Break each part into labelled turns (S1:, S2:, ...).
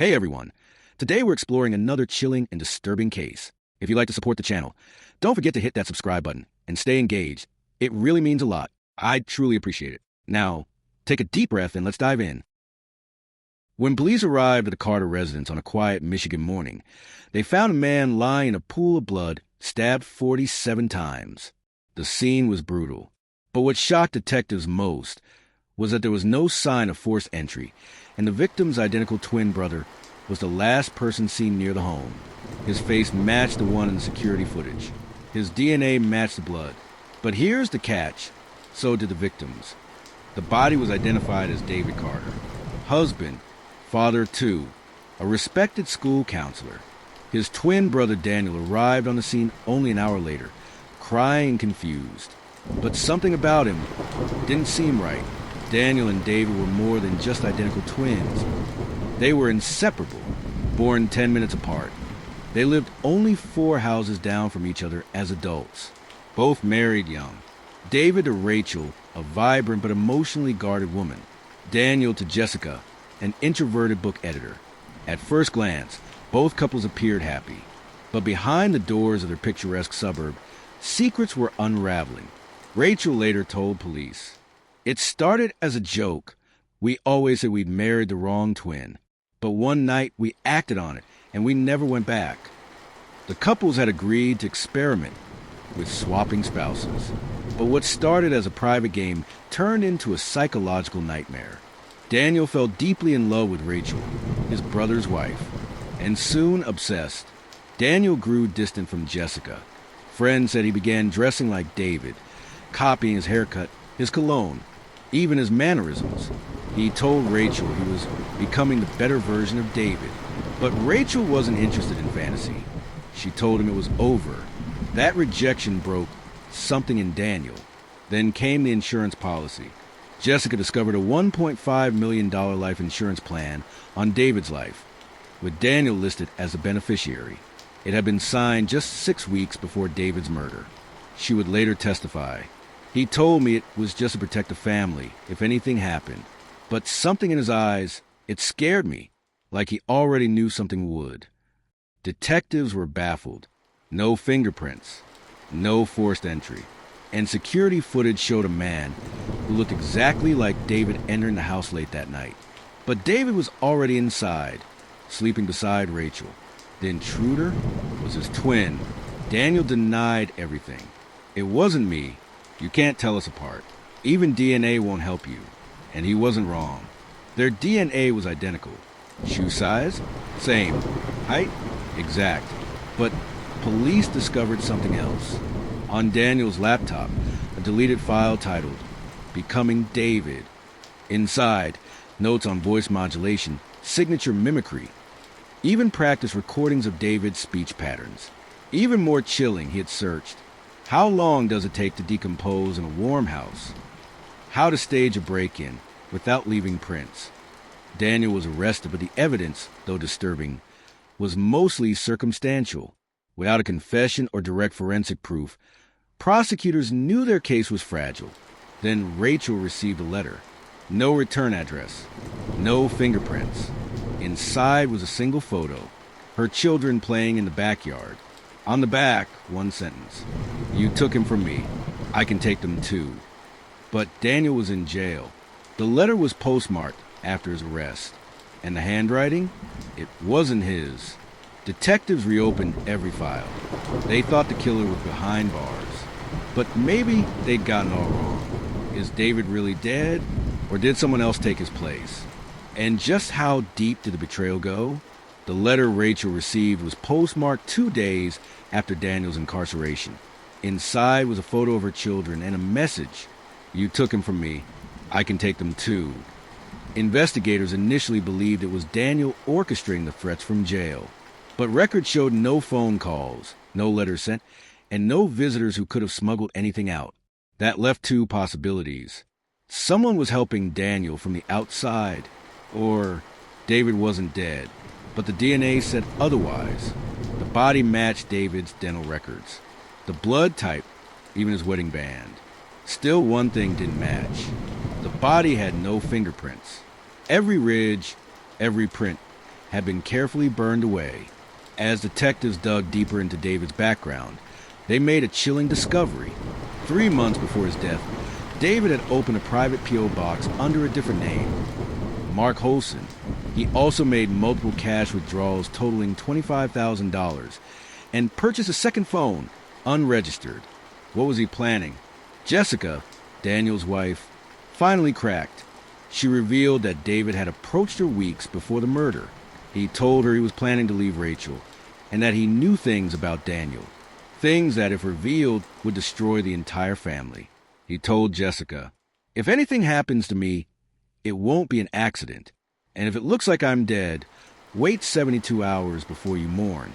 S1: Hey everyone! Today we're exploring another chilling and disturbing case. If you'd like to support the channel, don't forget to hit that subscribe button and stay engaged. It really means a lot. I'd truly appreciate it. Now, take a deep breath and let's dive in. When police arrived at the Carter residence on a quiet Michigan morning, they found a man lying in a pool of blood, stabbed 47 times. The scene was brutal, but what shocked detectives most was that there was no sign of forced entry, and the victim's identical twin brother was the last person seen near the home. His face matched the one in the security footage. His DNA matched the blood. But here's the catch. So did the victims. The body was identified as David Carter, husband, father too, a respected school counselor. His twin brother Daniel arrived on the scene only an hour later, crying and confused. But something about him didn't seem right. Daniel and David were more than just identical twins. They were inseparable, born 10 minutes apart. They lived only 4 houses down from each other as adults. Both married young. David to Rachel, a vibrant but emotionally guarded woman. Daniel to Jessica, an introverted book editor. At first glance, both couples appeared happy. But behind the doors of their picturesque suburb, secrets were unraveling. Rachel later told police, "It started as a joke. We always said we'd married the wrong twin. But one night we acted on it, and we never went back." The couples had agreed to experiment with swapping spouses. But what started as a private game turned into a psychological nightmare. Daniel fell deeply in love with Rachel, his brother's wife, and soon obsessed. Daniel grew distant from Jessica. Friends said he began dressing like David, copying his haircut, his cologne, even his mannerisms. He told Rachel he was becoming the better version of David. But Rachel wasn't interested in fantasy. She told him it was over. That rejection broke something in Daniel. Then came the insurance policy. Jessica discovered a $1.5 million life insurance plan on David's life, with Daniel listed as a beneficiary. It had been signed just 6 weeks before David's murder. She would later testify. "He told me it was just to protect the family if anything happened. But something in his eyes, it scared me, like he already knew something would." Detectives were baffled. No fingerprints, no forced entry, and security footage showed a man who looked exactly like David entering the house late that night. But David was already inside, sleeping beside Rachel. The intruder was his twin. Daniel denied everything. "It wasn't me. You can't tell us apart. Even DNA won't help you." And he wasn't wrong. Their DNA was identical. Shoe size? Same. Height? Exact. But police discovered something else. On Daniel's laptop, a deleted file titled, "Becoming David." Inside, notes on voice modulation, signature mimicry, even practiced recordings of David's speech patterns. Even more chilling, he had searched, how long does it take to decompose in a warm house? How to stage a break-in without leaving prints. Daniel was arrested, but the evidence, though disturbing, was mostly circumstantial. Without a confession or direct forensic proof, prosecutors knew their case was fragile. Then Rachel received a letter. No return address. No fingerprints. Inside was a single photo. Her children playing in the backyard. On the back, one sentence. "You took him from me. I can take them too." But Daniel was in jail. The letter was postmarked after his arrest. And the handwriting? It wasn't his. Detectives reopened every file. They thought the killer was behind bars. But maybe they'd gotten all wrong. Is David really dead? Or did someone else take his place? And just how deep did the betrayal go? The letter Rachel received was postmarked 2 days after Daniel's incarceration. Inside was a photo of her children and a message. "You took him from me. I can take them too." Investigators initially believed it was Daniel orchestrating the threats from jail. But records showed no phone calls, no letters sent, and no visitors who could have smuggled anything out. That left 2 possibilities. Someone was helping Daniel from the outside, or David wasn't dead, but the DNA said otherwise. The body matched David's dental records. The blood type, even his wedding band. Still, one thing didn't match. The body had no fingerprints. Every ridge, every print, had been carefully burned away. As detectives dug deeper into David's background, they made a chilling discovery. 3 months before his death, David had opened a private P.O. box under a different name, Mark Holson. He also made multiple cash withdrawals totaling $25,000 and purchased a second phone, unregistered. What was he planning? Jessica, Daniel's wife, finally cracked. She revealed that David had approached her weeks before the murder. He told her he was planning to leave Rachel and that he knew things about Daniel, things that, if revealed, would destroy the entire family. He told Jessica, "If anything happens to me, it won't be an accident. And if it looks like I'm dead, wait 72 hours before you mourn."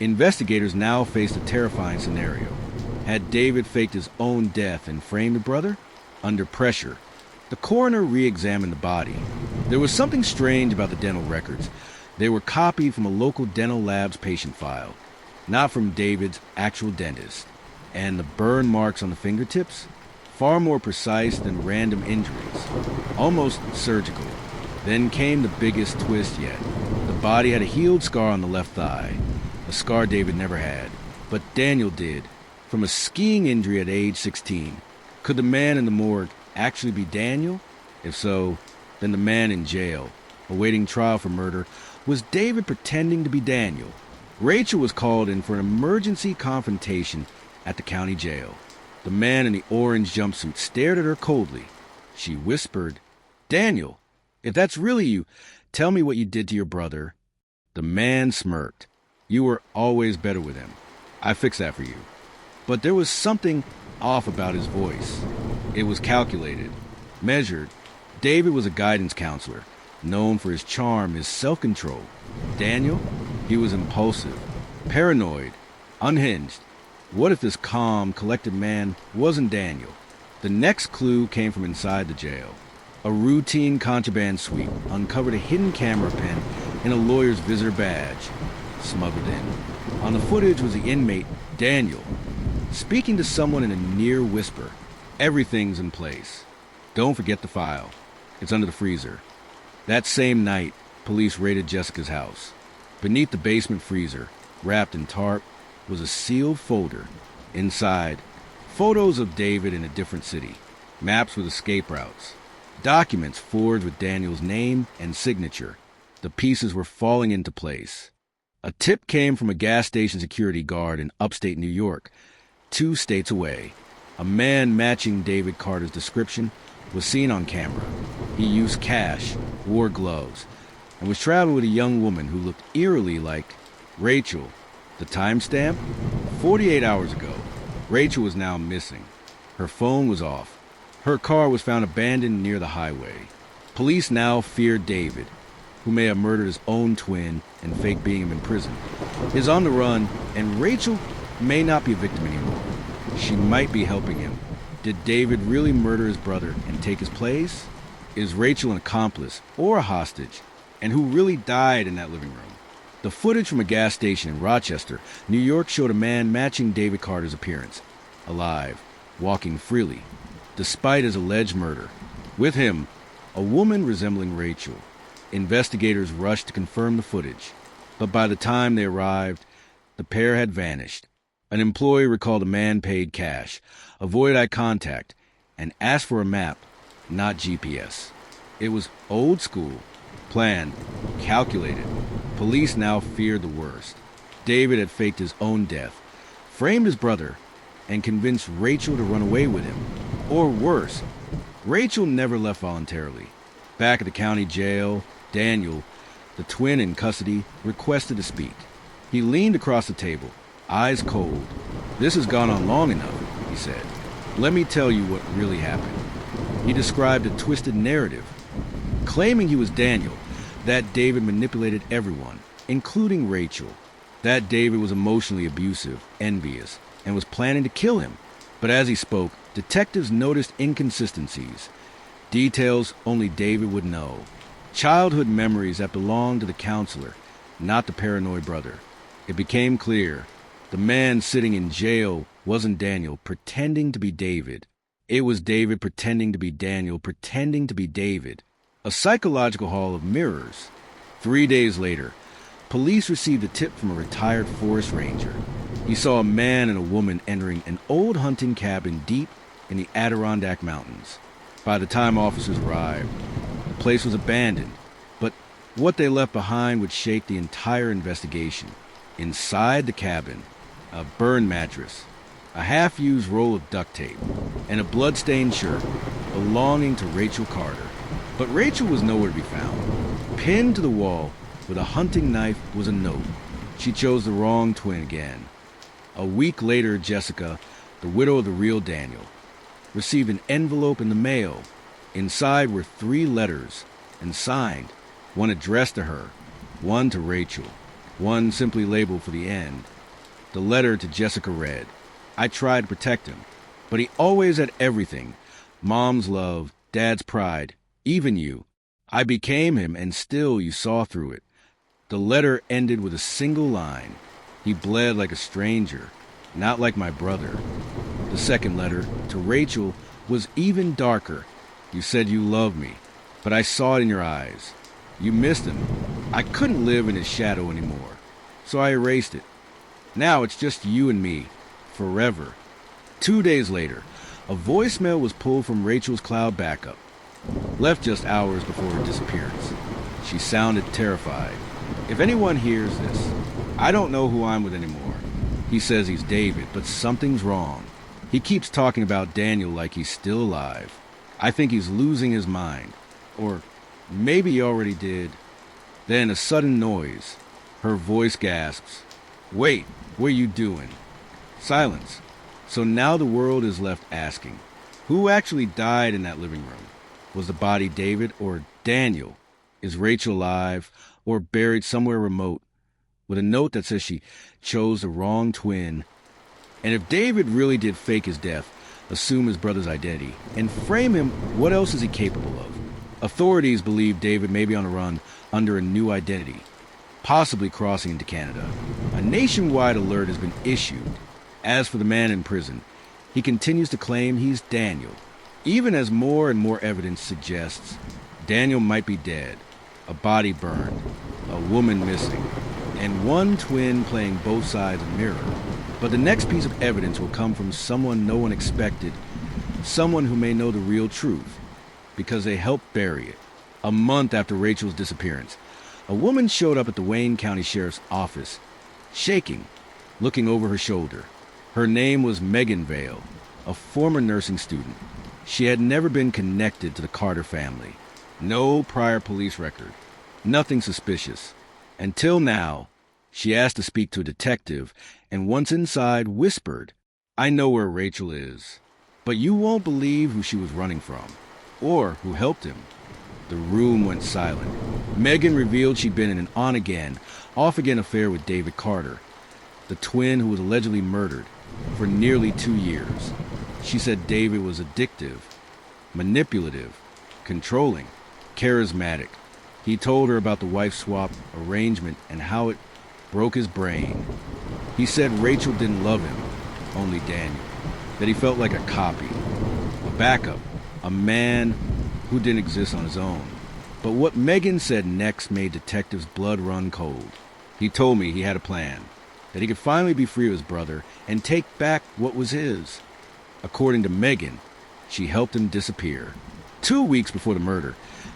S1: Investigators now faced a terrifying scenario. Had David faked his own death and framed the brother? Under pressure, the coroner re-examined the body. There was something strange about the dental records. They were copied from a local dental lab's patient file, not from David's actual dentist. And the burn marks on the fingertips? Far more precise than random injuries, almost surgical. Then came the biggest twist yet. The body had a healed scar on the left thigh, a scar David never had, but Daniel did, from a skiing injury at age 16. Could the man in the morgue actually be Daniel? If so, then the man in jail, awaiting trial for murder, was David pretending to be Daniel. Rachel was called in for an emergency confrontation at the county jail. The man in the orange jumpsuit stared at her coldly. She whispered, "Daniel, if that's really you, tell me what you did to your brother." The man smirked. "You were always better with him. I fixed that for you." But there was something off about his voice. It was calculated, measured. David was a guidance counselor, known for his charm, his self-control. Daniel, he was impulsive, paranoid, unhinged. What if this calm, collected man wasn't Daniel? The next clue came from inside the jail. A routine contraband sweep uncovered a hidden camera pen in a lawyer's visitor badge, smuggled in. On the footage was the inmate, Daniel, speaking to someone in a near whisper. Everything's in place. Don't forget the file. It's under the freezer. That same night, police raided Jessica's house. Beneath the basement freezer, wrapped in tarp, was a sealed folder. Inside, photos of David in a different city, maps with escape routes, documents forged with Daniel's name and signature. The pieces were falling into place. A tip came from a gas station security guard in upstate New York, 2 states away. A man matching David Carter's description was seen on camera. He used cash, wore gloves, and was traveling with a young woman who looked eerily like Rachel. The timestamp? 48 hours ago. Rachel was now missing. Her phone was off. Her car was found abandoned near the highway. Police now feared David, who may have murdered his own twin and faked being in prison, is on the run, and Rachel may not be a victim anymore. She might be helping him. Did David really murder his brother and take his place? Is Rachel an accomplice or a hostage? And who really died in that living room? The footage from a gas station in Rochester, New York showed a man matching David Carter's appearance, alive, walking freely, despite his alleged murder. With him, a woman resembling Rachel. Investigators rushed to confirm the footage, but by the time they arrived, the pair had vanished. An employee recalled a man paid cash, avoided eye contact, and asked for a map, not GPS. It was old school, planned, calculated. Police now feared the worst. David had faked his own death, framed his brother, and convinced Rachel to run away with him. Or worse, Rachel never left voluntarily. Back at the county jail, Daniel, the twin in custody, requested to speak. He leaned across the table, eyes cold. "This has gone on long enough," he said. "Let me tell you what really happened." He described a twisted narrative, claiming he was Daniel, that David manipulated everyone, including Rachel, that David was emotionally abusive, envious, and was planning to kill him. But as he spoke, detectives noticed inconsistencies, details only David would know, childhood memories that belonged to the counselor, not the paranoid brother. It became clear the man sitting in jail wasn't Daniel pretending to be David. It was David pretending to be Daniel, pretending to be David. A psychological hall of mirrors. 3 days later, police received a tip from a retired forest ranger. He saw a man and a woman entering an old hunting cabin deep in the Adirondack Mountains. By the time officers arrived, the place was abandoned, but what they left behind would shake the entire investigation. Inside the cabin, a burned mattress, a half-used roll of duct tape, and a blood-stained shirt belonging to Rachel Carter. But Rachel was nowhere to be found. Pinned to the wall with a hunting knife was a note. She chose the wrong twin again. A week later, Jessica, the widow of the real Daniel, received an envelope in the mail. Inside were 3 letters, and signed, one addressed to her, one to Rachel, one simply labeled for the end. The letter to Jessica read, "I tried to protect him, but he always had everything. Mom's love, Dad's pride, even you. I became him, and still you saw through it." The letter ended with a single line. "He bled like a stranger, not like my brother." The second letter, to Rachel, was even darker. "You said you loved me, but I saw it in your eyes. You missed him. I couldn't live in his shadow anymore, so I erased it. Now it's just you and me, forever." 2 days later, a voicemail was pulled from Rachel's cloud backup, left just hours before her disappearance. She sounded terrified. "If anyone hears this, I don't know who I'm with anymore. He says he's David, but something's wrong. He keeps talking about Daniel like he's still alive. I think he's losing his mind. Or maybe he already did." Then a sudden noise. Her voice gasps. "Wait, what are you doing?" Silence. So now the world is left asking, who actually died in that living room? Was the body David or Daniel? Is Rachel alive or buried somewhere remote, with a note that says she chose the wrong twin? And if David really did fake his death, assume his brother's identity, and frame him, what else is he capable of? Authorities believe David may be on the run under a new identity, possibly crossing into Canada. A nationwide alert has been issued. As for the man in prison, he continues to claim he's Daniel, even as more and more evidence suggests Daniel might be dead, a body burned, a woman missing, and one twin playing both sides of the mirror. But the next piece of evidence will come from someone no one expected, someone who may know the real truth, because they helped bury it. A month after Rachel's disappearance, a woman showed up at the Wayne County Sheriff's office, shaking, looking over her shoulder. Her name was Megan Vale, a former nursing student. She had never been connected to the Carter family. No prior police record, nothing suspicious. Until now, she asked to speak to a detective, and once inside, whispered, "I know where Rachel is, but you won't believe who she was running from, or who helped him." The room went silent. Megan revealed she'd been in an on-again, off-again affair with David Carter, the twin who was allegedly murdered, for nearly 2 years. She said David was addictive, manipulative, controlling, charismatic. He told her about the wife swap arrangement and how it broke his brain. He said Rachel didn't love him, only Daniel, that he felt like a copy, a backup, a man who didn't exist on his own. But what Megan said next made detectives' blood run cold. He told me he had a plan, that he could finally be free of his brother and take back what was his. According to Megan, she helped him disappear. 2 weeks before the murder,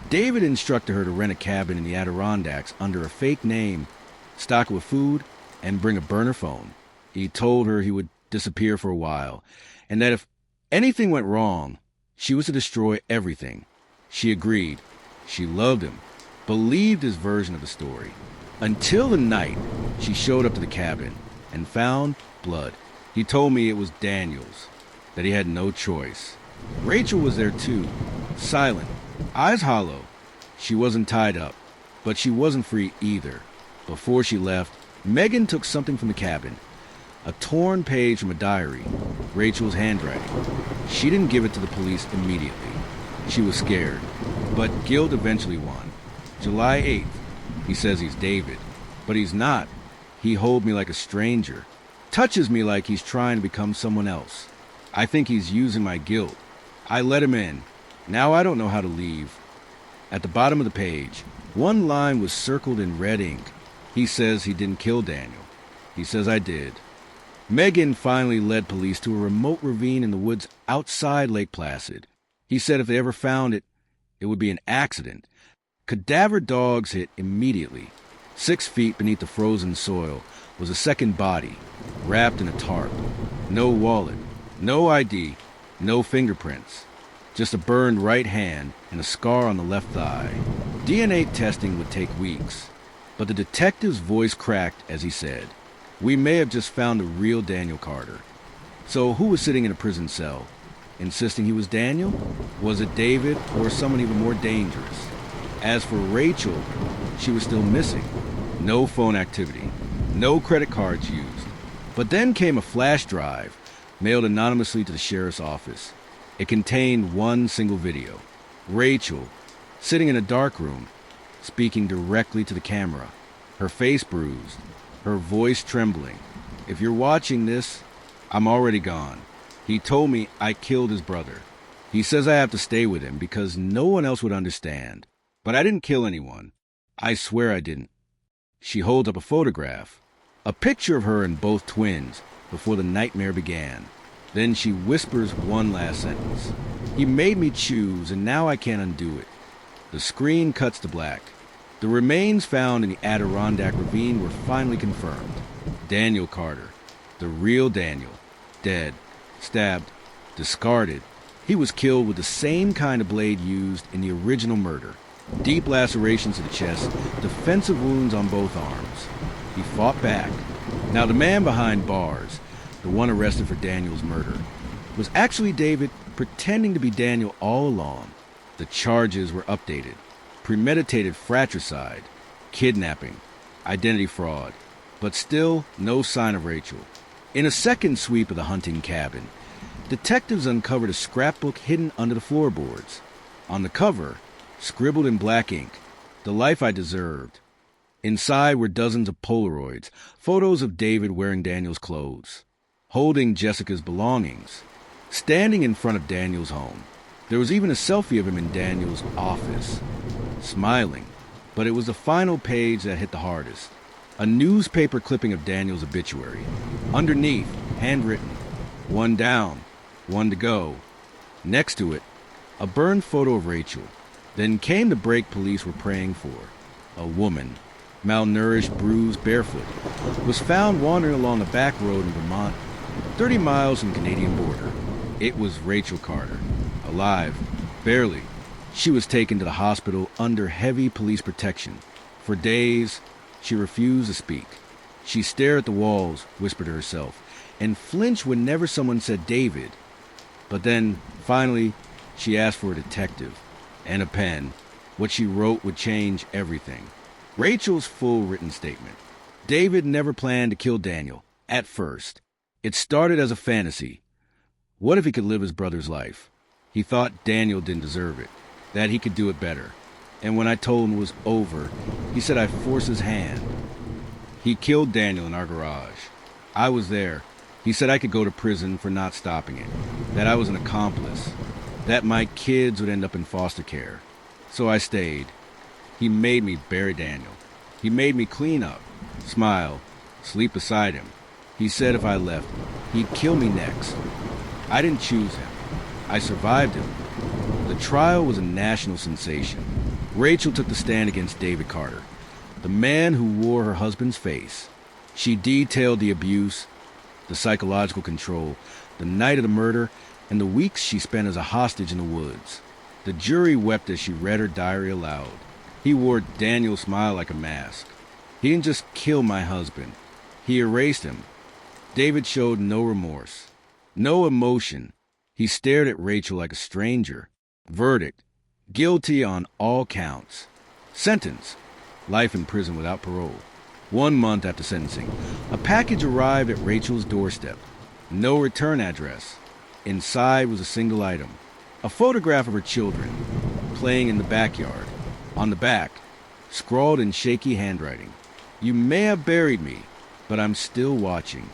S1: David instructed her to rent a cabin in the Adirondacks under a fake name, stock it with food, and bring a burner phone. He told her he would disappear for a while, and that if anything went wrong, she was to destroy everything. She agreed. She loved him, believed his version of the story. Until the night she showed up to the cabin and found blood. He told me it was Daniel's, that he had no choice. Rachel was there too, silent, eyes hollow. She wasn't tied up, but she wasn't free either. Before she left, Megan took something from the cabin, a torn page from a diary, Rachel's handwriting. She didn't give it to the police immediately. She was scared, but guilt eventually won. July 8th, he says he's David, but he's not. He holds me like a stranger, touches me like he's trying to become someone else. I think he's using my guilt. I let him in. Now I don't know how to leave. At the bottom of the page, One line was circled in red ink. He says he didn't kill Daniel. He says I did. Megan finally led police to a remote ravine in the woods outside Lake Placid. He said if they ever found it, it would be an accident. Cadaver dogs hit immediately. 6 feet beneath the frozen soil was a second body, wrapped in a tarp. No wallet, no ID, no fingerprints. Just a burned right hand and a scar on the left thigh. DNA testing would take weeks, but the detective's voice cracked as he said, "We may have just found the real Daniel Carter." So who was sitting in a prison cell, insisting he was Daniel? Was it David or someone even more dangerous? As for Rachel, she was still missing. No phone activity, no credit cards used. But then came a flash drive, mailed anonymously to the sheriff's office. It contained one single video. Rachel, sitting in a dark room, speaking directly to the camera, her face bruised, her voice trembling. "If you're watching this, I'm already gone. He told me I killed his brother. He says I have to stay with him because no one else would understand. But I didn't kill anyone. I swear I didn't." She holds up a photograph, a picture of her and both twins before the nightmare began. Then she whispers one last sentence. "He made me choose, and now I can't undo it." The screen cuts to black. The remains found in the Adirondack ravine were finally confirmed. Daniel Carter, the real Daniel, dead, stabbed, discarded. He was killed with the same kind of blade used in the original murder. Deep lacerations to the chest, defensive wounds on both arms. He fought back. Now the man behind bars, the one arrested for Daniel's murder, was actually David, pretending to be Daniel all along. The charges were updated. Premeditated fratricide, kidnapping, identity fraud, but still no sign of Rachel. In a second sweep of the hunting cabin, detectives uncovered a scrapbook hidden under the floorboards. On the cover, scribbled in black ink, "The life I deserved." Inside were dozens of Polaroids, photos of David wearing Daniel's clothes, holding Jessica's belongings, standing in front of Daniel's home. There was even a selfie of him in Daniel's office, smiling. But it was the final page that hit the hardest. A newspaper clipping of Daniel's obituary. Underneath, handwritten, "One down, one to go." Next to it, a burned photo of Rachel. Then came the break police were praying for. A woman, malnourished, bruised, barefoot, was found wandering along a back road in Vermont, 30 miles from the Canadian border. It was Rachel Carter, alive, barely. She was taken to the hospital under heavy police protection. For days, she refused to speak. She stared at the walls, whispered to herself, and flinched whenever someone said David. But then, finally, she asked for a detective and a pen. What she wrote would change everything. Rachel's full written statement. David never planned to kill Daniel, at first. It started as a fantasy. What if he could live his brother's life? He thought Daniel didn't deserve it, that he could do it better. And when I told him it was over, he said I'd force his hand. He killed Daniel in our garage. I was there. He said I could go to prison for not stopping it, that I was an accomplice, that my kids would end up in foster care. So I stayed. He made me bury Daniel. He made me clean up, smile, sleep beside him. He said if I left, he'd kill me next. I didn't choose him. I survived him. The trial was a national sensation. Rachel took the stand against David Carter, the man who wore her husband's face. She detailed the abuse, the psychological control, the night of the murder, and the weeks she spent as a hostage in the woods. The jury wept as she read her diary aloud. He wore Daniel's smile like a mask. He didn't just kill my husband. He erased him. David showed no remorse, no emotion. He stared at Rachel like a stranger. Verdict: guilty on all counts. Sentence: life in prison without parole. 1 month after sentencing, a package arrived at Rachel's doorstep. No return address. Inside was a single item: a photograph of her children, playing in the backyard. On the back, scrawled in shaky handwriting, "You may have buried me, but I'm still watching."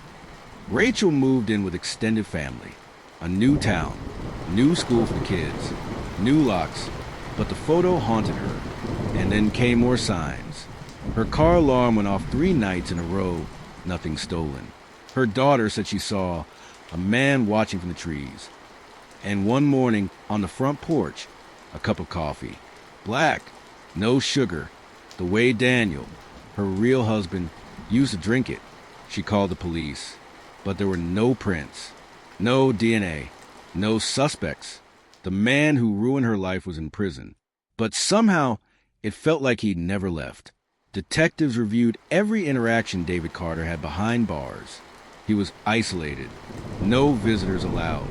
S1: Rachel moved in with extended family. A new town, new school for the kids, new locks, but the photo haunted her. And then came more signs. Her car alarm went off 3 nights in a row, nothing stolen. Her daughter said she saw a man watching from the trees. And one morning, on the front porch, a cup of coffee. Black, no sugar, the way Daniel, her real husband, used to drink it. She called the police, but there were no prints, no DNA, no suspects. The man who ruined her life was in prison, but somehow it felt like he'd never left. Detectives reviewed every interaction David Carter had behind bars. He was isolated, no visitors allowed,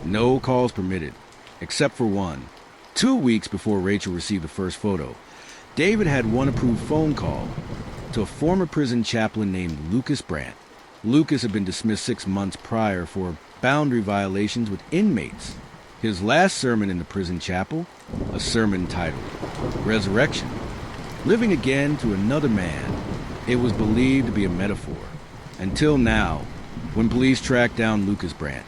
S1: no calls permitted, except for one. 2 weeks before Rachel received the first photo, David had one approved phone call to a former prison chaplain named Lucas Brandt. Lucas had been dismissed 6 months prior for boundary violations with inmates. His last sermon in the prison chapel, a sermon titled Resurrection, living again to another man. It was believed to be a metaphor. Until now, when police tracked down Lucas Brandt,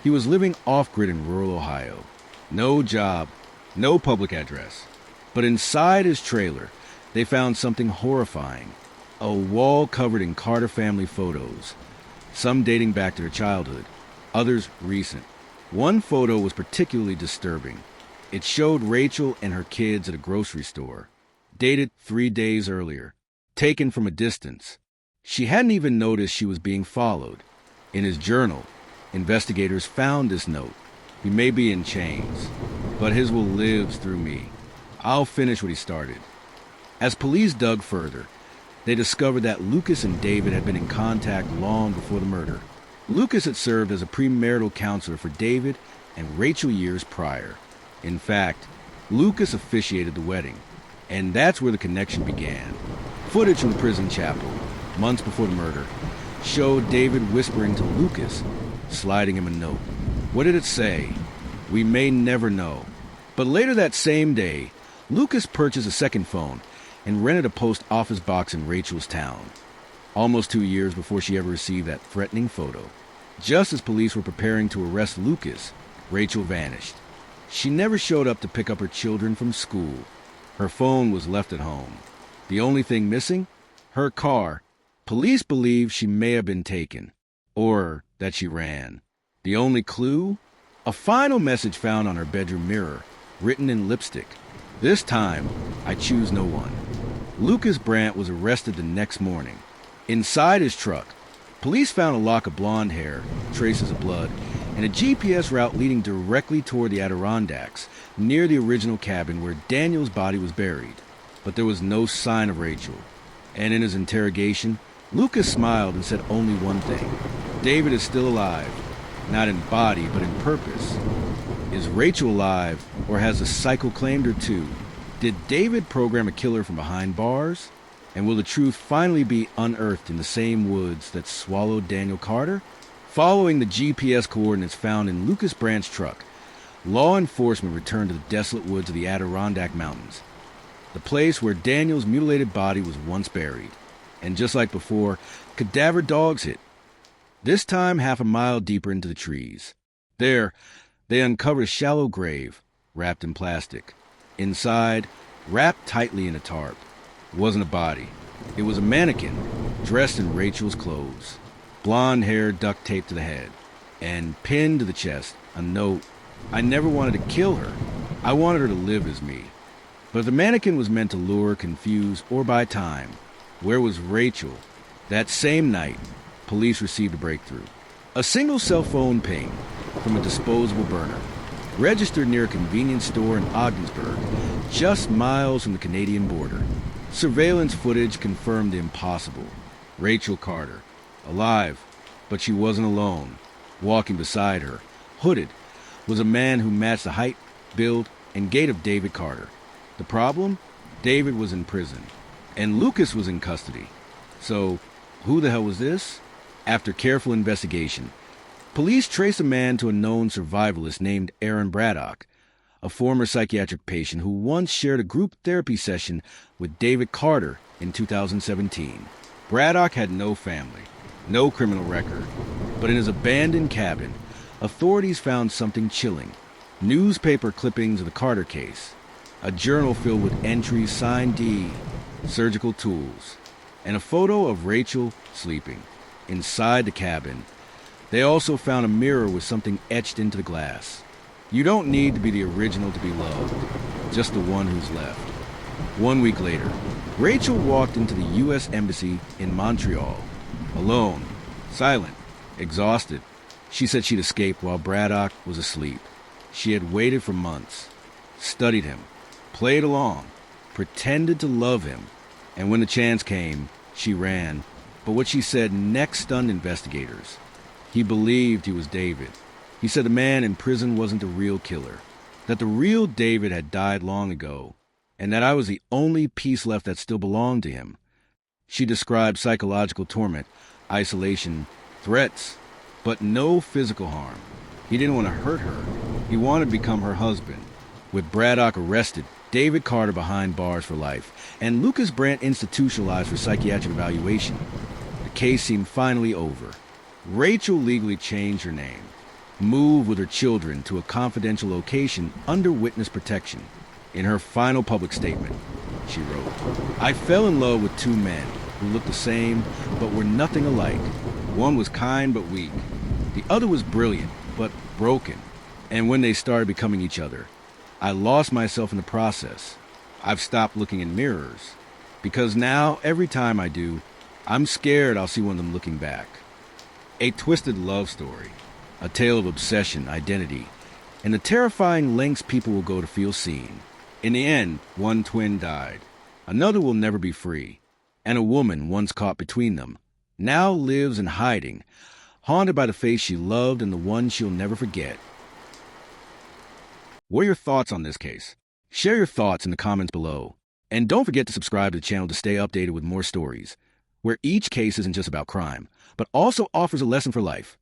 S1: he was living off-grid in rural Ohio. No job, no public address. But inside his trailer, they found something horrifying. A wall covered in Carter family photos, some dating back to their childhood, others recent. One photo was particularly disturbing. It showed Rachel and her kids at a grocery store, dated 3 days earlier, taken from a distance. She hadn't even noticed she was being followed. In his journal, investigators found this note. He may be in chains, but his will lives through me. I'll finish what he started. As police dug further, they discovered that Lucas and David had been in contact long before the murder. Lucas had served as a premarital counselor for David and Rachel years prior. In fact, Lucas officiated the wedding, and that's where the connection began. Footage from the prison chapel, months before the murder, showed David whispering to Lucas, sliding him a note. What did it say? We may never know. But later that same day, Lucas purchased a second phone and rented a post office box in Rachel's town, almost 2 years before she ever received that threatening photo. Just as police were preparing to arrest Lucas, Rachel vanished. She never showed up to pick up her children from school. Her phone was left at home. The only thing missing? Her car. Police believe she may have been taken, or that she ran. The only clue? A final message found on her bedroom mirror, written in lipstick. This time, I choose no one. Lucas Brandt was arrested the next morning. Inside his truck, police found a lock of blonde hair, traces of blood, and a GPS route leading directly toward the Adirondacks, near the original cabin where Daniel's body was buried. But there was no sign of Rachel. And in his interrogation, Lucas smiled and said only one thing. David is still alive, not in body, but in purpose. Is Rachel alive, or has the cycle claimed her too? Did David program a killer from behind bars? And will the truth finally be unearthed in the same woods that swallowed Daniel Carter? Following the GPS coordinates found in Lucas Brandt's truck, law enforcement returned to the desolate woods of the Adirondack Mountains, the place where Daniel's mutilated body was once buried. And just like before, cadaver dogs hit, this time half a mile deeper into the trees. There, they uncovered a shallow grave, wrapped in plastic. Inside, wrapped tightly in a tarp, wasn't a body. It was a mannequin, dressed in Rachel's clothes. Blonde hair duct taped to the head, and pinned to the chest, a note. I never wanted to kill her. I wanted her to live as me. But if the mannequin was meant to lure, confuse, or buy time, where was Rachel? That same night, police received a breakthrough. A single cell phone ping from a disposable burner, registered near a convenience store in Ogdensburg, just miles from the Canadian border. Surveillance footage confirmed the impossible. Rachel Carter, alive, but she wasn't alone. Walking beside her, hooded, was a man who matched the height, build, and gait of David Carter. The problem? David was in prison, and Lucas was in custody. So, who the hell was this? After careful investigation, police traced a man to a known survivalist named Aaron Braddock, a former psychiatric patient who once shared a group therapy session with David Carter in 2017. Braddock had no family, no criminal record, but in his abandoned cabin, authorities found something chilling: newspaper clippings of the Carter case. a journal filled with entries signed D, surgical tools, and a photo of Rachel sleeping inside the cabin. They also found a mirror with something etched into the glass. You don't need to be the original to be loved, just the one who's left. 1 week later, Rachel walked into the U.S. Embassy in Montreal, alone, silent, exhausted. She said she'd escaped while Braddock was asleep. She had waited for months, studied him, played along, pretended to love him, and when the chance came, she ran. But what she said next stunned investigators. He believed he was David. He said the man in prison wasn't the real killer, that the real David had died long ago, and that I was the only piece left that still belonged to him. She described psychological torment, isolation, threats, but no physical harm. He didn't want to hurt her. He wanted to become her husband. With Braddock arrested, David Carter behind bars for life, and Lucas Brandt institutionalized for psychiatric evaluation, the case seemed finally over. Rachel legally changed her name, moved with her children to a confidential location under witness protection. In her final public statement, she wrote, "I fell in love with two men who looked the same but were nothing alike. One was kind but weak. The other was brilliant but broken. And when they started becoming each other, I lost myself in the process. I've stopped looking in mirrors, because now, every time I do, I'm scared I'll see one of them looking back." A twisted love story, a tale of obsession, identity, and the terrifying lengths people will go to feel seen. In the end, one twin died. Another will never be free. And a woman, once caught between them, now lives in hiding, haunted by the face she loved and the one she'll never forget. What are your thoughts on this case? Share your thoughts in the comments below. And don't forget to subscribe to the channel to stay updated with more stories, where each case isn't just about crime, but also offers a lesson for life.